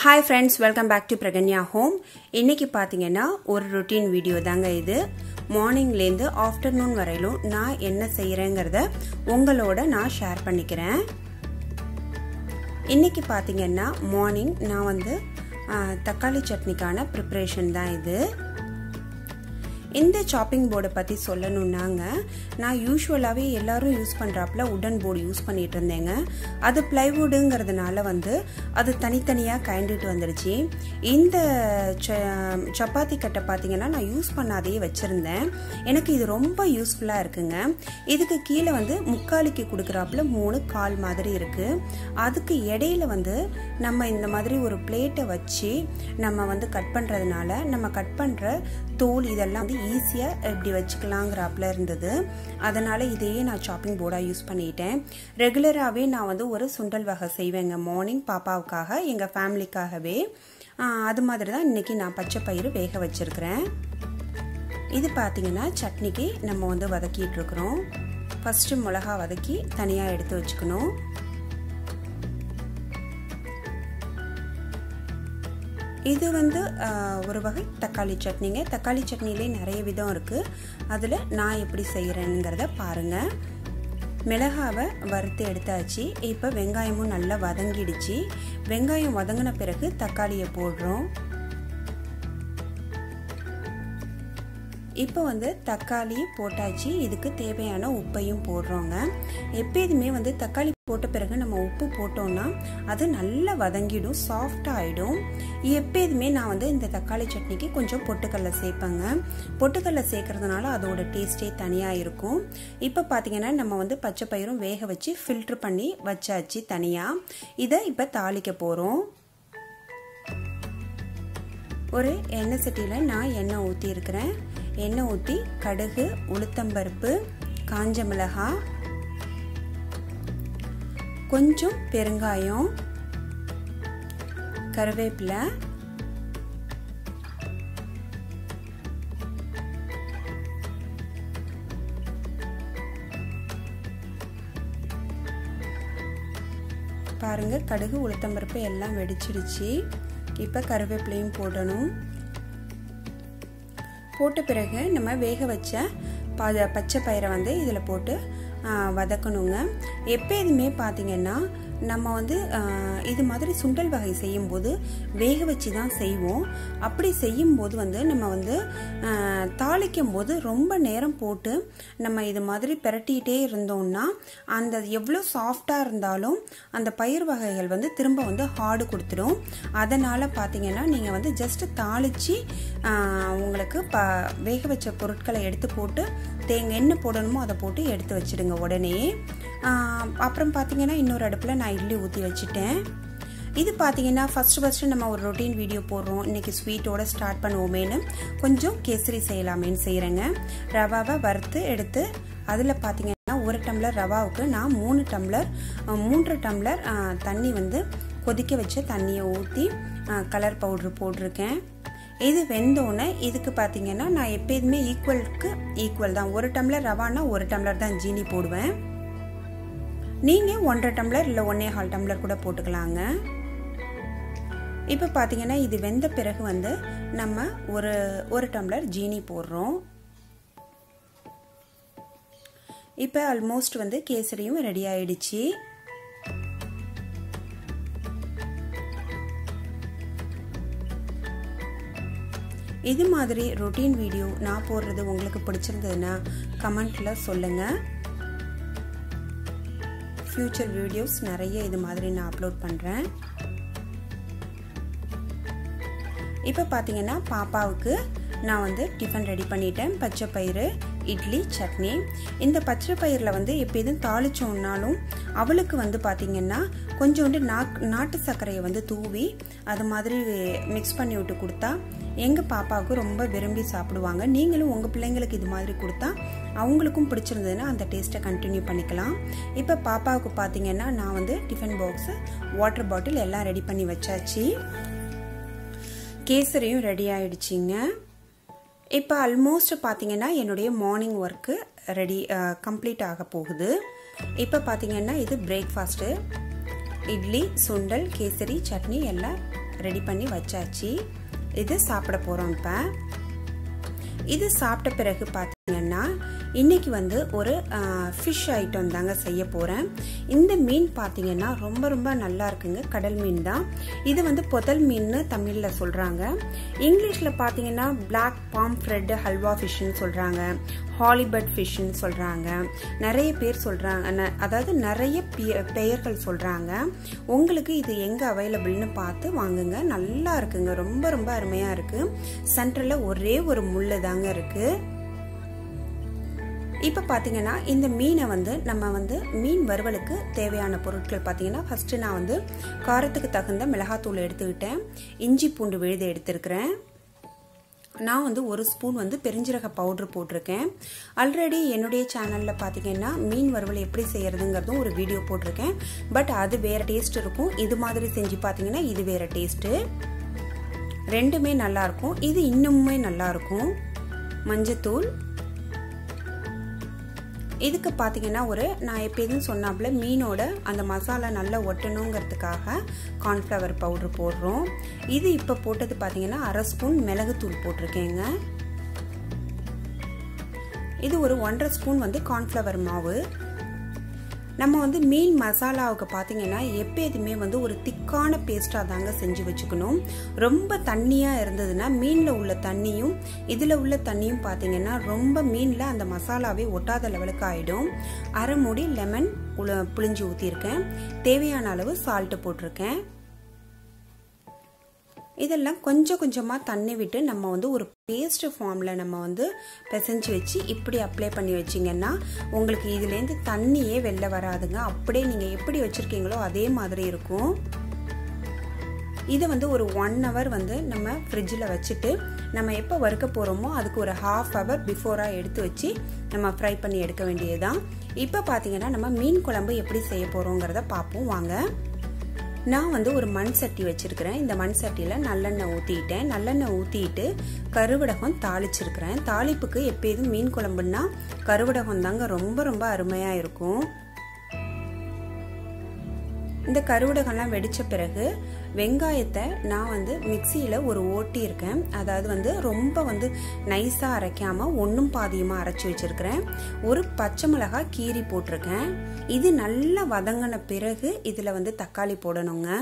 Hi friends, welcome back to Praganya Home. இன்னைக்கு பாத்தீங்கன்னா ஒரு routine வீடியோ தாங்க இது. மார்னிங்ல இருந்து ஆஃப்டர்நூன் வரையிலும் நான் என்ன செய்றேங்கறத உங்களோட நான் ஷேர் பண்ணிக்கிறேன். இன்னைக்கு பாத்தீங்கன்னா மார்னிங் நான் வந்து தக்காளி சட்னிக்கான preparation தான் இது. இந்த சாப்பிங் போர்டை பத்தி சொல்லணும்னாங்க நான் யூசுவலாவே எல்லாரும் யூஸ் பண்றாப்ல வுடன் போர்டு யூஸ் பண்ணிட்டு இருந்தேங்க. அது பிளைவுட்ங்கிறதுனால வந்து அது தனித்தனியா கைண்டிட்டு வந்துருச்சு. இந்த சப்பாத்தி கட்டை பாத்தீங்கன்னா நான் யூஸ் பண்ணாதே வச்சிருந்தேன். எனக்கு இது ரொம்ப யூஸ்ஃபுல்லா இருக்குங்க. இதுக்கு கீழே வந்து முக்காலிக்கு கொடுக்கறாப்ல 3 கால் மாதிரி இருக்கு. அதுக்கு இடையில வந்து நம்ம இந்த மாதிரி ஒரு பிளேட்டை வச்சு நம்ம வந்து கட் பண்றதுனால நம்ம கட் பண்ற தோல் இதெல்லாம் வந்து ஈஸியா இப்படி வச்சுக்கலாங்கறாப்ல இருந்தது. அதனால இதையே நான் சாப்பிங் போர்டா யூஸ் பண்ணிட்டேன். ரெகுலராவே நான் வந்து ஒரு சுண்டல் வகை செய்வேங்க மார்னிங் பாப்பாவுக்காக எங்க ஃபேமிலிக்காகவே. அது மாதிரி தான் இன்னைக்கு நான் பச்சை பயிறு வேக வச்சிருக்கிறேன். இது பாத்தீங்கன்னா சட்னிக்கு நம்ம வந்து வதக்கிட்டு இருக்கோம். ஃபர்ஸ்ட் மிளகாய் வதக்கி தனியா எடுத்து வச்சுக்கணும். இது வந்து ஒரு வகை தக்காளி சட்னிங்க. தக்காளி சட்னிலே நிறைய விதம் இருக்கு. அதுல நான் எப்படி செய்யறேங்கறத பாருங்க. மிளகாவை வறுத்து எடுத்தாச்சு. இப்போ வெங்காயமும் நல்லா வதங்கிடுச்சு. வெங்காயம் வதங்கின பிறகு தக்காளியை போடுறோம். இப்போ வந்து தக்காளி போட்டாச்சு. இதுக்கு தேவையான உப்பையும் போடுறோங்க. எப்போதுமே வந்து தக்காளி போட்ட பிறகு நம்ம உப்பு போட்டோம்னா அது நல்லா வதங்கிடும், சாஃப்டா ஆயிடும். எப்போதுமே நான் வந்து இந்த தக்காளி சட்னிக்கு கொஞ்சம் பொட்டுக்கடலை சேர்ப்பேங்க. பொட்டுக்கடலை சேர்க்கறதுனால அதோட டேஸ்டே தனியா இருக்கும். இப்போ பாத்தீங்கன்னா நம்ம வந்து பச்சை பயிரும் வேக வச்சு ஃபில்டர் பண்ணி வச்சாச்சு தனியா. இதை இப்போ தாளிக்க போறோம். ஒரு எண்ணெய் சட்டியில நான் எண்ணெய் ஊத்தி இருக்கிறேன். எண்ணெய் ஊத்தி கடுகு, உளுத்தம்பருப்பு, காஞ்ச மிளகாய், கொஞ்சம் பெருங்காயம், கருவேப்பிலை, பாருங்க கடுகு உளுத்தம்பருப்பு எல்லாம் வெடிச்சிடுச்சு. இப்ப கருவேப்பிலையும் போடணும். போட்ட பிறகு நம்ம வேக வச்ச பச்சை பயிரை வந்து இதுல போட்டு வதக்கணுங்க. எப்போதுமே பாத்தீங்கன்னா நம்ம வந்து இது மாதிரி சுண்டல் வகை செய்யும் போது வேக வச்சு தான் செய்வோம். அப்படி செய்யும் போது வந்து நம்ம வந்து தாளிக்கும் போது ரொம்ப நேரம் போட்டு நம்ம இது மாதிரி பிரட்டிட்டே இருந்தோம்னா அந்த எவ்வளோ சாஃப்டா இருந்தாலும் அந்த பயிர் வகைகள் வந்து திரும்ப வந்து ஹார்டு கொடுத்துடும். அதனால பாத்தீங்கன்னா நீங்க வந்து ஜஸ்ட் தாளிச்சு உங்களுக்கு வேக வச்ச பொருட்களை எடுத்து போட்டு தேங்காய் எண்ணெய் போடணுமோ அதை போட்டு எடுத்து வச்சிடுங்க உடனே. அப்புறம் பாத்தீங்கன்னா இன்னொரு அடுப்புல நான் இட்லி ஊத்தி வச்சுட்டேன். இது பாத்தீங்கன்னா ஃபர்ஸ்ட் நம்ம ஒரு ரொட்டீன் வீடியோ போடுறோம். இன்னைக்கு ஸ்வீட்டோட ஸ்டார்ட் பண்ணுவோமேனு கொஞ்சம் கேசரி செய்யலாமேன்னு செய்யறேங்க. ரவாவை வறுத்து எடுத்து அதுல பாத்தீங்கன்னா 1 டம்ளர் ரவாவுக்கு நான் 3 டம்ளர் தண்ணி வந்து கொதிக்க வச்ச தண்ணியை ஊத்தி கலர் பவுடர் போட்டிருக்கேன். இது வெந்தோடனே இதுக்கு பாத்தீங்கன்னா நான் எப்போதுமே ஈக்குவல் தான். 1 டம்ளர் ரவானா 1 டம்ளர் தான் ஜீனி போடுவேன். நீங்க 1.5 டம்ளர் இல்ல 1.25 டம்ளர் கூட போட்டுக்கலாங்க. இப்ப பாத்தீங்கன்னா இது வெந்த பிறகு வந்து நம்ம ஒரு டம்ளர் ஜீனி போடுறோம். இப்ப ஆல்மோஸ்ட் வந்து கேசரியும் ரெடி ஆயிடுச்சு. இது மாதிரி ரொட்டீன் வீடியோ நான் போடுறது உங்களுக்கு பிடிச்சிருந்ததுன்னா கமெண்ட்ல சொல்லுங்க. ஃபியூச்சர் வீடியோஸ் நிறைய இது மாதிரி நான் அப்லோட் பண்றேன். இப்ப பாத்தீங்கன்னா பாப்பாவுக்கு நான் வந்து டிஃபன் ரெடி பண்ணிட்டேன். பச்சை பயிறு, இட்லி, சட்னி. இந்த பச்சை பயிரில் வந்து எப்போதும் தாளிச்சோம்னாலும் அவளுக்கு வந்து பாத்தீங்கன்னா கொஞ்சோண்டு நாட்டு சர்க்கரையை வந்து தூவி அது மாதிரி மிக்ஸ் பண்ணி விட்டு கொடுத்தா எங்க பாப்பாவுக்கு ரொம்ப விரும்பி சாப்பிடுவாங்க. நீங்களும் உங்க பிள்ளைங்களுக்கு இது மாதிரி கொடுத்தா அவங்களுக்கும் பிடிச்சிருந்ததுன்னா அந்த டேஸ்ட்டை கண்டினியூ பண்ணிக்கலாம். இப்ப பாப்பாவுக்கு பாத்தீங்கன்னா நான் வந்து டிஃபன் பாக்ஸ், வாட்டர் பாட்டில் எல்லாம் ரெடி பண்ணி வச்சாச்சு. கேசரியும் ரெடி ஆயிடுச்சுங்க. இப்ப ஆல்மோஸ்ட் பாத்தீங்கன்னா என்னுடைய மார்னிங் ஒர்க் ரெடி கம்ப்ளீட் ஆக போகுது. இப்ப பாத்தீங்கன்னா இது பிரேக்ஃபாஸ்ட். இட்லி, சுண்டல், கேசரி, சட்னி எல்லாம் ரெடி பண்ணி வச்சாச்சு. இது சாப்பிட போகிறோம். இப்போ இது சாப்பிட்ட பிறகு பார்த்தீங்கன்னா இன்றைக்கி வந்து ஒரு ஃபிஷ் ஐட்டம் தாங்க செய்ய போகிறேன். இந்த மீன் பார்த்தீங்கன்னா ரொம்ப ரொம்ப நல்லா இருக்குங்க. கடல் மீன் தான். இது வந்து பொதல் மீன்னு தமிழில் சொல்கிறாங்க. இங்கிலீஷில் பார்த்தீங்கன்னா பிளாக் பாம்ஃப்ரெட் ஹல்வா ஃபிஷ்ன்னு சொல்கிறாங்க, ஹாலிபட் ஃபிஷ்ன்னு சொல்கிறாங்க. நிறைய பேர் சொல்கிறாங்க, அதாவது நிறைய பெயர்கள் சொல்கிறாங்க. உங்களுக்கு இது எங்கே அவைலபிள்னு பார்த்து வாங்குங்க. நல்லா இருக்குங்க. ரொம்ப ரொம்ப அருமையாக இருக்குது. சென்டரில் ஒரே ஒரு முள்ளு தாங்க இருக்குது. இப்போ பார்த்தீங்கன்னா இந்த மீனை வந்து நம்ம வந்து மீன் வறுவலுக்கு தேவையான பொருட்கள் பார்த்தீங்கன்னா ஃபஸ்ட்டு நான் வந்து காரத்துக்கு தகுந்த மிளகாத்தூள் எடுத்துக்கிட்டேன். இஞ்சி பூண்டு விழுது எடுத்துருக்கிறேன். நான் வந்து 1 ஸ்பூன் வந்து பெருஞ்சீரக பவுட்ரு போட்டிருக்கேன். ஆல்ரெடி என்னுடைய சேனலில் பார்த்தீங்கன்னா மீன் வறுவல் எப்படி செய்யறதுங்கிறதும் ஒரு வீடியோ போட்டிருக்கேன். பட் அது வேறு டேஸ்ட் இருக்கும். இது மாதிரி செஞ்சு பார்த்தீங்கன்னா இது வேறு டேஸ்ட்டு. ரெண்டுமே நல்லாயிருக்கும். இது இன்னுமே நல்லாயிருக்கும். மஞ்சத்தூள் இதுக்கு பார்த்தீங்கன்னா நான் எப்போதும் சொன்னாப்புல மீனோட அந்த மசாலா நல்லா ஒட்டணுங்கிறதுக்காக கார்ன்ஃப்ளவர் பவுட்ரு போடுறோம். இது இப்போ போட்டது பார்த்தீங்கன்னா 1/2 ஸ்பூன் மிளகுத்தூள் போட்டிருக்கேங்க. இது ஒரு 1/2 ஸ்பூன் வந்து கார்ன்ஃப்ளவர் மாவு. நம்ம வந்து மீன் மசாலாவுக்கு பார்த்தீங்கன்னா எப்போதுமே வந்து ஒரு திக்கான பேஸ்ட்டாக தாங்க செஞ்சு வச்சுக்கணும். ரொம்ப தண்ணியாக இருந்ததுன்னா மீனில் உள்ள தண்ணியும் இதில் உள்ள தண்ணியும் பார்த்தீங்கன்னா ரொம்ப மீனில் அந்த மசாலாவே ஒட்டாத லெவலுக்கு ஆகிடும். 1/2 மூடி லெமன் புளிஞ்சு ஊற்றிருக்கேன். தேவையான அளவு சால்ட்டு போட்டிருக்கேன். இதெல்லாம் கொஞ்சம் கொஞ்சமாக தண்ணி விட்டு நம்ம வந்து ஒரு பேஸ்ட் ஃபார்மில் நம்ம வந்து பிசைஞ்சு வச்சு இப்படி அப்ளை பண்ணி வச்சிங்கன்னா உங்களுக்கு இதுலேருந்து தண்ணியே வெளில வராதுங்க. அப்படியே நீங்கள் எப்படி வச்சுருக்கீங்களோ அதே மாதிரி இருக்கும். இதை வந்து ஒரு 1 hour வந்து நம்ம ஃப்ரிட்ஜில் வச்சுட்டு நம்ம எப்போ வறுக்க போகிறோமோ அதுக்கு ஒரு 1/2 hour பிஃபோராக எடுத்து வச்சு நம்ம ஃப்ரை பண்ணி எடுக்க வேண்டியதுதான். இப்போ பார்த்தீங்கன்னா நம்ம மீன் குழம்பு எப்படி செய்ய போகிறோங்கிறத பார்ப்போம் வாங்க. நான் வந்து ஒரு மண் சட்டி வச்சிருக்கிறேன். இந்த மண் சட்டியில் நல்லெண்ணெய் ஊற்றிட்டேன். நல்லெண்ணெய் ஊற்றிட்டு கருவடகம் தாளிச்சிருக்கிறேன். தாளிப்புக்கு எப்போதும் மீன் குழம்புன்னா கருவடகம் தாங்க ரொம்ப ரொம்ப அருமையாக இருக்கும். இந்த கருவடகம்லாம் வெடித்த பிறகு வெங்காயத்தை நான் வந்து மிக்சியில் ஒரு ஓட்டி இருக்கேன். அதாவது வந்து ரொம்ப வந்து நைஸாக அரைக்காமல் ஒன்றும் பாதியமாக அரைச்சி வச்சுருக்கிறேன். ஒரு பச்சை மிளகாய் கீரி போட்டிருக்கேன். இது நல்லா வதங்கின பிறகு இதில் வந்து தக்காளி போடணுங்க.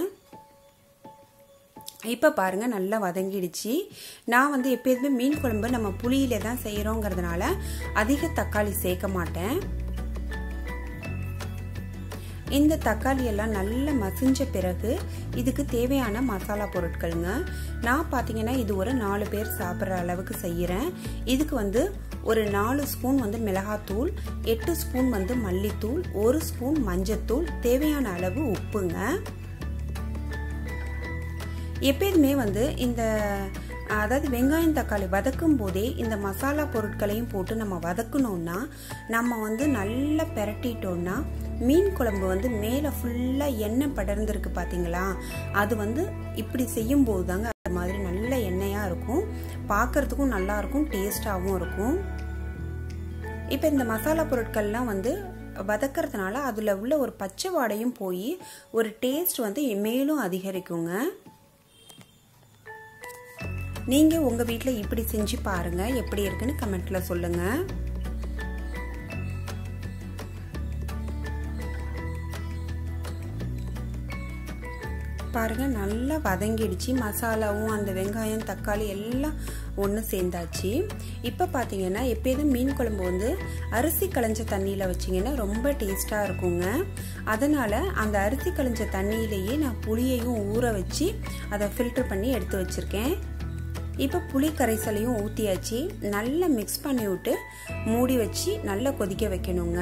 இப்போ பாருங்கள் நல்லா வதங்கிடுச்சு. நான் வந்து எப்போதுமே மீன் குழம்பு நம்ம புளியில தான் செய்கிறோங்கிறதுனால அதிக தக்காளி சேர்க்க மாட்டேன். இந்த தக்காளி எல்லாம் நல்லா மசிஞ்ச பிறகு இதுக்கு தேவையான மசாலா பொருட்களுங்க. நான் பார்த்தீங்கன்னா இது ஒரு 4 பேர் சாப்பிட்ற அளவுக்கு செய்கிறேன். இதுக்கு வந்து ஒரு 4 ஸ்பூன் வந்து மிளகாத்தூள், 8 ஸ்பூன் வந்து மல்லித்தூள், 1 ஸ்பூன் மஞ்சத்தூள், தேவையான அளவு உப்புங்க. எப்போதுமே வந்து இந்த அதாவது வெங்காயம் தக்காளி வதக்கும் போதே இந்த மசாலா பொருட்களையும் போட்டு நம்ம வதக்கணும்னா நம்ம வந்து நல்லா பெரட்டிட்டோம்னா மீன் குழம்பு வந்து மேலே ஃபுல்லாக எண்ணெய் படர்ந்துருக்கு பார்த்தீங்களா, அது வந்து இப்படி செய்யும் போது தாங்க அது மாதிரி நல்ல எண்ணெயாக இருக்கும். பார்க்கறதுக்கும் நல்லா இருக்கும், டேஸ்டாகவும் இருக்கும். இப்போ இந்த மசாலா பொருட்கள்லாம் வந்து வதக்கிறதுனால அதில் உள்ள ஒரு பச்சை வாடையும் போய் ஒரு டேஸ்ட் வந்து மேலும் அதிகரிக்குங்க. நீங்கள் உங்கள் வீட்டில் இப்படி செஞ்சு பாருங்கள், எப்படி இருக்குன்னு கமெண்ட்டில் சொல்லுங்கள். பாருங்கள் நல்லா வதங்கிடுச்சு. மசாலாவும் அந்த வெங்காயம் தக்காளி எல்லாம் ஒன்று சேர்ந்தாச்சு. இப்போ பார்த்தீங்கன்னா எப்போதும் மீன் குழம்பு வந்து அரிசி களைஞ்ச தண்ணியில் வச்சிங்கன்னா ரொம்ப டேஸ்ட்டாக இருக்குங்க. அதனால் அந்த அரிசி களைஞ்ச தண்ணியிலேயே நான் புளியையும் ஊற வச்சு அதை ஃபில்டர் பண்ணி எடுத்து வச்சுருக்கேன். இப்போ புளி கரைசலையும் ஊற்றியாச்சு. நல்லா மிக்ஸ் பண்ணி விட்டு மூடி வச்சு நல்லா கொதிக்க வைக்கணுங்க.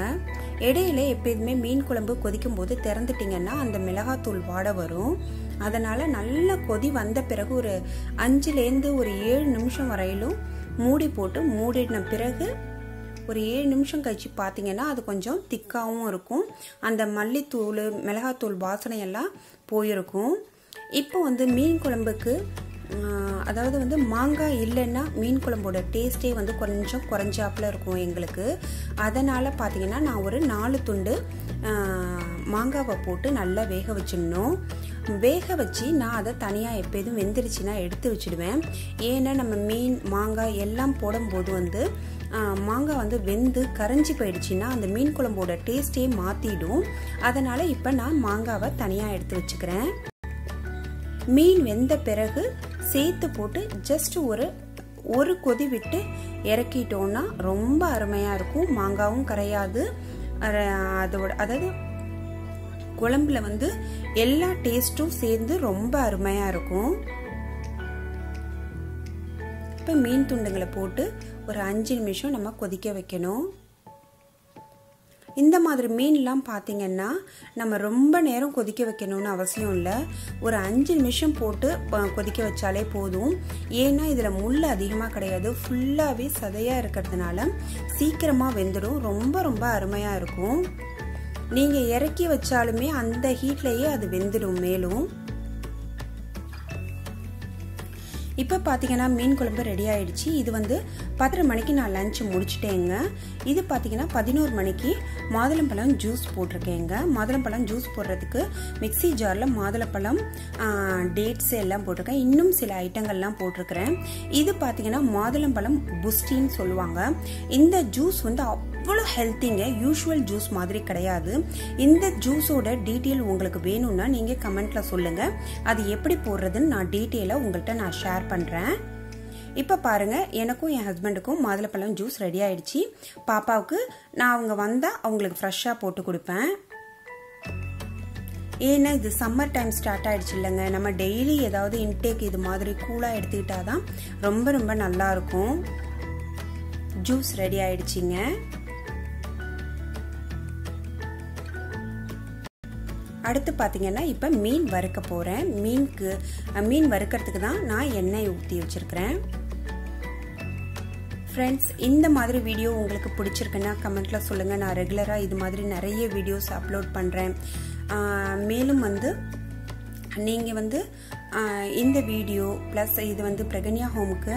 இடையில எப்போதுமே மீன் குழம்பு கொதிக்கும் போது திறந்துட்டிங்கன்னா அந்த மிளகாத்தூள் வாடை வரும். அதனால் நல்லா கொதி வந்த பிறகு ஒரு 5லேருந்து ஒரு 7 நிமிஷம் வரையிலும் மூடி போட்டு மூடின பிறகு ஒரு 7 நிமிஷம் கழிச்சு பார்த்தீங்கன்னா அது கொஞ்சம் திக்காகவும் இருக்கும். அந்த மல்லித்தூள் மிளகாத்தூள் வாசனையெல்லாம் போயிருக்கும். இப்போ வந்து மீன் குழம்புக்கு அதாவது வந்து மாங்காய் இல்லைன்னா மீன் குழம்போட டேஸ்ட்டே வந்து கொஞ்சம் குறைஞ்சாப்புல இருக்கும் எங்களுக்கு. அதனால் பார்த்தீங்கன்னா நான் ஒரு 4 துண்டு மாங்காவை போட்டு நல்லா வேக வச்சிடணும். வேக வச்சு நான் அதை தனியாக எப்போதும் வெந்துருச்சுன்னா எடுத்து வச்சுடுவேன். ஏன்னா நம்ம மீன் மாங்காய் எல்லாம் போடும்போது வந்து மாங்காய் வந்து வெந்து கரைஞ்சி போயிடுச்சுன்னா அந்த மீன் குழம்போட டேஸ்ட்டே மாற்றிடும். அதனால் இப்போ நான் மாங்காவை தனியாக எடுத்து வச்சுக்கிறேன். மீன் வெந்த பிறகு சேர்த்து போட்டு ஜஸ்ட் ஒரு கொதி விட்டு இறக்கிட்டோன்னா ரொம்ப அருமையாக இருக்கும். மாங்காவும் கரையாது, அதாவது குழம்புல வந்து எல்லா டேஸ்ட்டும் சேர்ந்து ரொம்ப அருமையாக இருக்கும். இப்போ மீன் துண்டுங்களை போட்டு ஒரு 5 நிமிஷம் நம்ம கொதிக்க வைக்கணும். இந்த மாதிரி மீன்லாம் பார்த்தீங்கன்னா நம்ம ரொம்ப நேரம் கொதிக்க வைக்கணும்னு அவசியம் இல்லை. ஒரு 5 நிமிஷம் போட்டு கொதிக்க வச்சாலே போதும். ஏன்னா இதில் முள் அதிகமாக கிடையாது, ஃபுல்லாகவே சதையாக இருக்கிறதுனால சீக்கிரமாக வெந்துடும். ரொம்ப ரொம்ப அருமையாக இருக்கும். நீங்கள் இறக்கி வச்சாலுமே அந்த ஹீட்லேயே அது வெந்துடும். மேலும் இப்போ பார்த்தீங்கன்னா மீன் குழம்பு ரெடி ஆயிடுச்சு. இது வந்து 10 மணிக்கு நான் லஞ்ச் முடிச்சுட்டேங்க. இது பார்த்தீங்கன்னா 11 மணிக்கு மாதுளம்பழம் ஜூஸ் போட்டிருக்கேங்க. மாதுளம்பழம் ஜூஸ் போடுறதுக்கு மிக்சி ஜாரில் மாதுளப்பழம், டேட்ஸ் எல்லாம் போட்டிருக்கேன். இன்னும் சில ஐட்டங்கள்லாம் போட்டிருக்கிறேன். இது பார்த்தீங்கன்னா மாதுளம்பழம் புஸ்டின்னு சொல்லுவாங்க. இந்த ஜூஸ் வந்து அவ்வளோ ஹெல்த்திங்க. யூஷுவல் ஜூஸ் மாதிரி கிடையாது. இந்த ஜூஸோட டீட்டெயில் உங்களுக்கு வேணும்னா நீங்கள் கமெண்ட்டில் சொல்லுங்கள். அது எப்படி போடுறதுன்னு நான் டீட்டெயிலாக உங்கள்கிட்ட நான் ஷேர் பண்ணுறேன். இப்போ பாருங்கள், எனக்கும் என் ஹஸ்பண்டுக்கும் மாதுளப்பழம் ஜூஸ் ரெடி ஆயிடுச்சு. பாப்பாவுக்கு நான் அவங்க வந்தால் அவங்களுக்கு ஃப்ரெஷ்ஷாக போட்டு கொடுப்பேன். ஏன்னா இது சம்மர் டைம் ஸ்டார்ட் ஆயிடுச்சு இல்லைங்க. நம்ம டெய்லி ஏதாவது இன்டேக் இது மாதிரி கூலாக எடுத்துக்கிட்டா தான் ரொம்ப ரொம்ப நல்லாயிருக்கும். ஜூஸ் ரெடி ஆயிடுச்சிங்க. அடுத்து பார்த்தீங்கன்னா இப்போ மீன் வறுக்க போகிறேன். மீன் வறுக்கிறதுக்கு தான் நான் எண்ணெய் ஊற்றி வச்சுருக்கிறேன். ஃப்ரெண்ட்ஸ், இந்த மாதிரி வீடியோ உங்களுக்கு பிடிச்சிருக்குன்னா கமெண்ட்டில் சொல்லுங்கள். நான் ரெகுலராக இது மாதிரி நிறைய வீடியோஸ் அப்லோட் பண்ணுறேன். மேலும் வந்து நீங்கள் வந்து இந்த வீடியோ ப்ளஸ் இது வந்து பிரகன்யா ஹோமுக்கு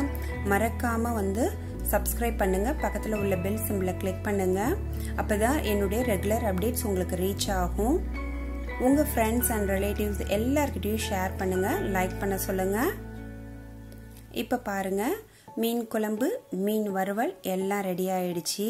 மறக்காமல் வந்து சப்ஸ்கிரைப் பண்ணுங்கள். பக்கத்தில் உள்ள பெல் சிம்பிளை கிளிக் பண்ணுங்கள். அப்போ தான் என்னுடைய ரெகுலர் அப்டேட்ஸ் உங்களுக்கு ரீச் ஆகும். உங்கள் ஃப்ரெண்ட்ஸ் அண்ட் ரிலேட்டிவ்ஸ் எல்லார்கிட்டையும் ஷேர் பண்ணுங்கள், லைக் பண்ண சொல்லுங்கள். இப்போ பாருங்கள், மீன் குழம்பு, மீன் வறுவல் எல்லாம் ரெடி ஆயிடுச்சு.